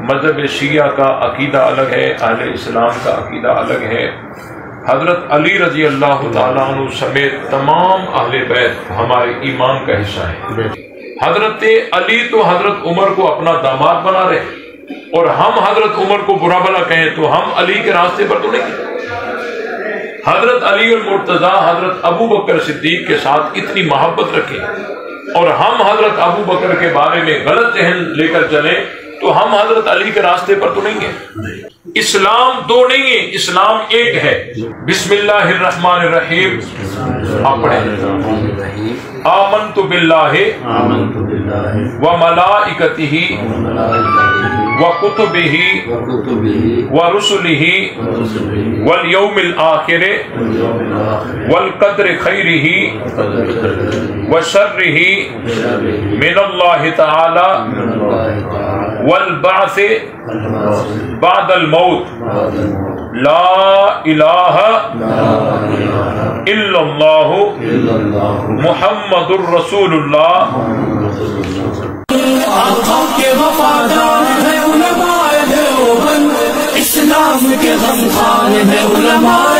مذہب شیعہ کا عقیدہ الگ ہے، اہل اسلام کا عقیدہ الگ ہے۔ حضرت علی رضی اللہ تعالیٰ عنہ سمیت تمام اہل بیت ہمارے ایمان کا حصہ ہیں۔ حضرت علی تو حضرت عمر کو اپنا داماد بنا رہے، اور ہم حضرت عمر کو برا بھلا کہیں تو ہم علی کے راستے پر تو نہیں۔ حضرت علی المرتضیٰ حضرت ابو بکر صدیق کے ساتھ اتنی محبت رکھیں، اور ہم حضرت ابو بکر کے بارے میں غلط ذہن لے کر چلیں تو ہم حضرت علی کے راستے پر تو نہیں ہیں۔ اسلام دو نہیں ہے، اسلام ایک ہے۔ بسم اللہ الرحمن الرحیم، آپ پڑھیں۔ آمنت باللہ وملائکتہ وکتبہ ورسلہ والیوم الآخر والقدر خیرہ وشرہ من اللہ تعالی والبعث بعد الموت لا الہ الا اللہ محمد الرسول اللہ۔ آقا کے وفادار ہے علماء دیوبند، اسلام کے غمخوار ہے علماء